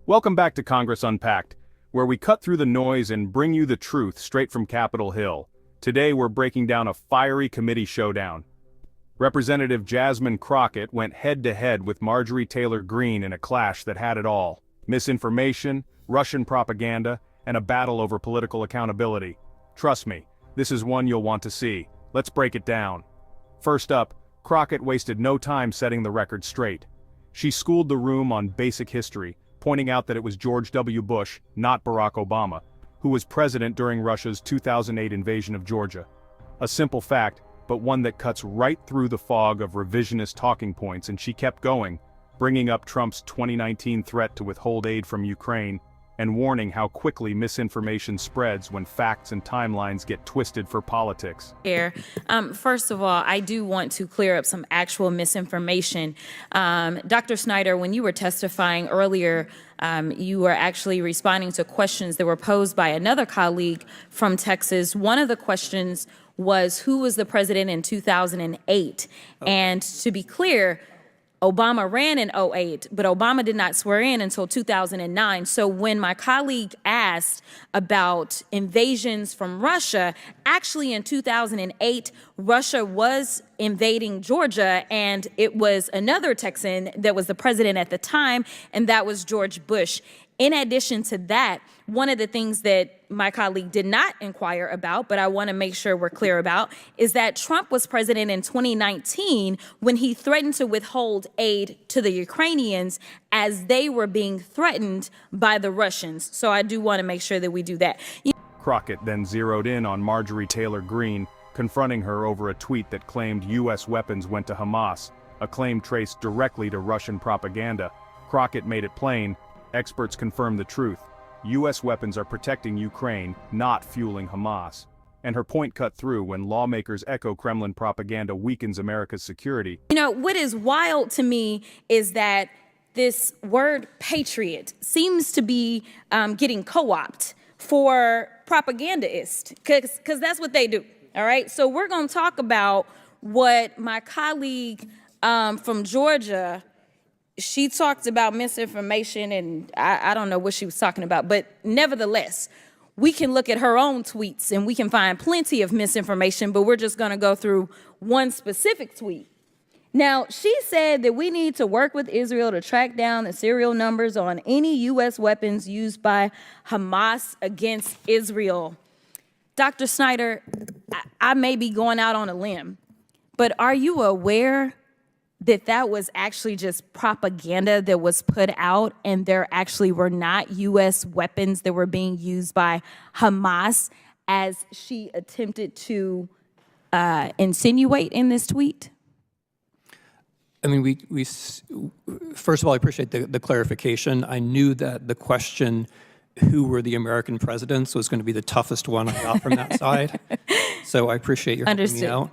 Welcome back to Congress Unpacked, where we cut through the noise and bring you the truth straight from Capitol Hill. Today we're breaking down a fiery committee showdown. Representative Jasmine Crockett went head-to-head with Marjorie Taylor Greene in a clash that had it all: misinformation, Russian propaganda, and a battle over political accountability. Trust me, this is one you'll want to see. Let's break it down. First up, Crockett wasted no time setting the record straight. She schooled the room on basic history, pointing out that it was George W. Bush, not Barack Obama, who was president during Russia's 2008 invasion of Georgia. A simple fact, but one that cuts right through the fog of revisionist talking points, and she kept going, bringing up Trump's 2019 threat to withhold aid from Ukraine, and warning how quickly misinformation spreads when facts and timelines get twisted for politics. First of all, I do want to clear up some actual misinformation. Dr. Snyder, when you were testifying earlier, you were actually responding to questions that were posed by another colleague from Texas. One of the questions was, who was the president in 2008? And to be clear, Obama ran in 2008, but Obama did not swear in until 2009. So when my colleague asked about invasions from Russia, actually in 2008, Russia was invading Georgia, and it was another Texan that was the president at the time, and that was George Bush. In addition to that, one of the things that my colleague did not inquire about, but I want to make sure we're clear about, is that Trump was president in 2019 when he threatened to withhold aid to the Ukrainians as they were being threatened by the Russians. So I do want to make sure that we do that. Crockett then zeroed in on Marjorie Taylor Greene, confronting her over a tweet that claimed U.S. weapons went to Hamas, a claim traced directly to Russian propaganda. Crockett made it plain: experts confirm the truth. U.S. weapons are protecting Ukraine, not fueling Hamas. And her point cut through when lawmakers echo Kremlin propaganda weakens America's security. You know, what is wild to me is that this word patriot seems to be getting co-opted for propagandists, because that's what they do, all right? So we're going to talk about what my colleague from Georgia, she talked about misinformation, and I don't know what she was talking about, but nevertheless, we can look at her own tweets and we can find plenty of misinformation, but we're just going to go through one specific tweet. Now, she said that we need to work with Israel to track down the serial numbers on any U.S. weapons used by Hamas against Israel. Dr. Snyder, I may be going out on a limb, but are you aware that that was actually just propaganda that was put out, and there actually were not U.S. weapons that were being used by Hamas, as she attempted to insinuate in this tweet? I mean, first of all, I appreciate the clarification. I knew that the question, who were the American presidents, was going to be the toughest one I got from that side. So I appreciate your helping me out.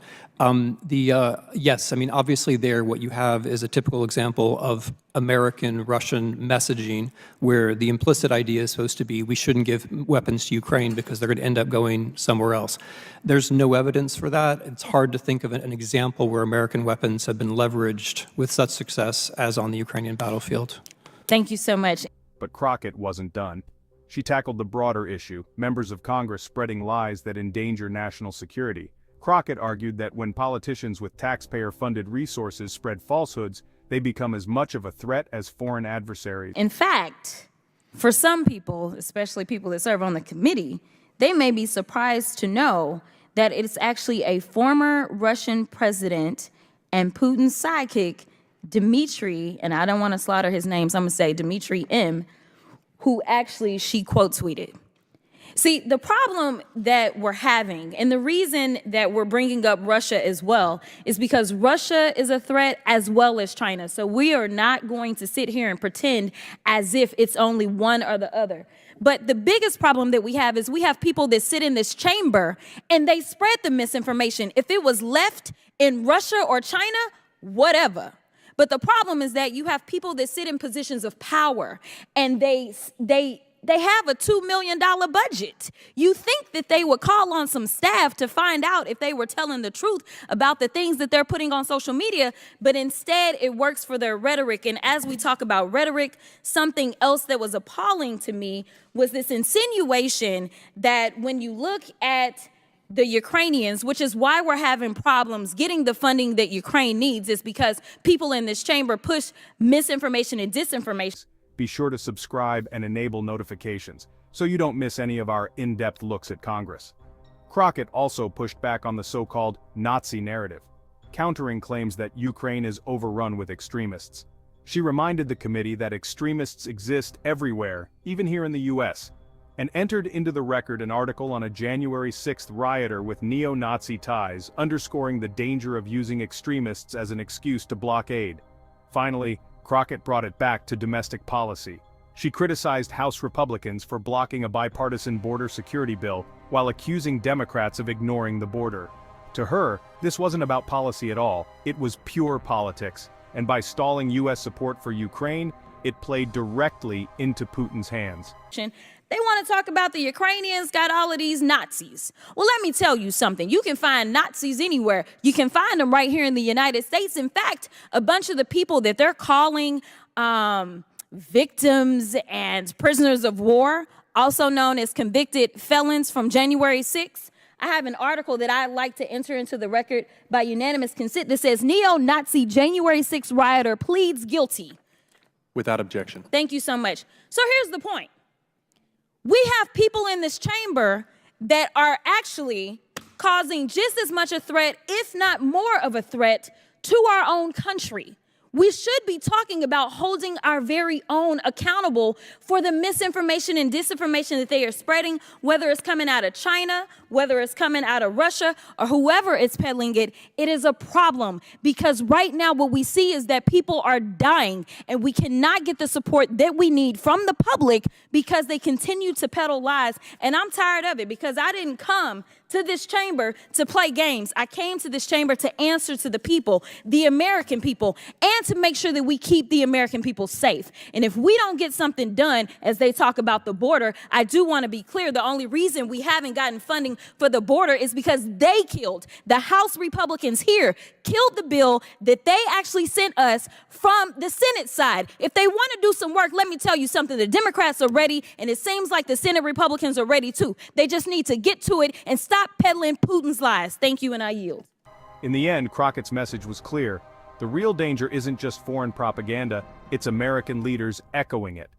Yes, I mean, obviously there what you have is a typical example of American-Russian messaging, where the implicit idea is supposed to be we shouldn't give weapons to Ukraine because they're going to end up going somewhere else. There's no evidence for that. It's hard to think of an example where American weapons have been leveraged with such success as on the Ukrainian battlefield. Thank you so much. But Crockett wasn't done. She tackled the broader issue: members of Congress spreading lies that endanger national security. Crockett argued that when politicians with taxpayer-funded resources spread falsehoods, they become as much of a threat as foreign adversaries. In fact, for some people, especially people that serve on the committee, they may be surprised to know that it's actually a former Russian president and Putin's sidekick, Dmitry, and I don't want to slaughter his name, so I'm going to say Dmitry M., who actually she quote tweeted. See, the problem that we're having, and the reason that we're bringing up Russia as well, is because Russia is a threat as well as China. So we are not going to sit here and pretend as if it's only one or the other. But the biggest problem that we have is we have people that sit in this chamber and they spread the misinformation. If it was left in Russia or China, whatever. But the problem is that you have people that sit in positions of power, and they they have a $2 million budget. You think that they would call on some staff to find out if they were telling the truth about the things that they're putting on social media, but instead it works for their rhetoric. And as we talk about rhetoric, something else that was appalling to me was this insinuation that when you look at the Ukrainians, which is why we're having problems getting the funding that Ukraine needs, is because people in this chamber push misinformation and disinformation. Be sure to subscribe and enable notifications so you don't miss any of our in-depth looks at Congress. Crockett also pushed back on the so-called Nazi narrative, countering claims that Ukraine is overrun with extremists. She reminded the committee that extremists exist everywhere, even here in the US, and entered into the record an article on a January 6th rioter with neo-Nazi ties, underscoring the danger of using extremists as an excuse to block aid. Finally, Crockett brought it back to domestic policy. She criticized House Republicans for blocking a bipartisan border security bill while accusing Democrats of ignoring the border. To her, this wasn't about policy at all, it was pure politics, and by stalling US support for Ukraine, it played directly into Putin's hands. They want to talk about the Ukrainians got all of these Nazis. Well, let me tell you something. You can find Nazis anywhere. You can find them right here in the United States. In fact, a bunch of the people that they're calling victims and prisoners of war, also known as convicted felons from January 6th, I have an article that I'd like to enter into the record by unanimous consent that says neo-Nazi January 6th rioter pleads guilty. Without objection. Thank you so much. So here's the point. We have people in this chamber that are actually causing just as much a threat, if not more of a threat, to our own country. We should be talking about holding our very own accountable for the misinformation and disinformation that they are spreading, whether it's coming out of China, whether it's coming out of Russia, or whoever is peddling it. It is a problem because right now what we see is that people are dying and we cannot get the support that we need from the public because they continue to peddle lies. And I'm tired of it because I didn't come to this chamber to play games. I came to this chamber to answer to the people, the American people, and to make sure that we keep the American people safe. And if we don't get something done, as they talk about the border, I do want to be clear, the only reason we haven't gotten funding for the border is because they killed, the House Republicans here, killed the bill that they actually sent us from the Senate side. If they want to do some work, let me tell you something, the Democrats are ready, and it seems like the Senate Republicans are ready too. They just need to get to it and stop peddling Putin's lies. Thank you, and I yield. In the end, Crockett's message was clear. The real danger isn't just foreign propaganda, it's American leaders echoing it.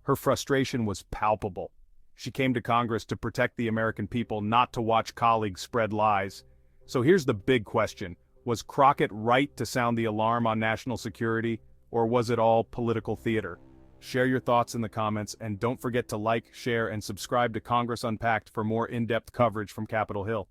Her frustration was palpable. She came to Congress to protect the American people, not to watch colleagues spread lies. So here's the big question. Was Crockett right to sound the alarm on national security, or was it all political theater? Share your thoughts in the comments, and don't forget to like, share, and subscribe to Congress Unpacked for more in-depth coverage from Capitol Hill.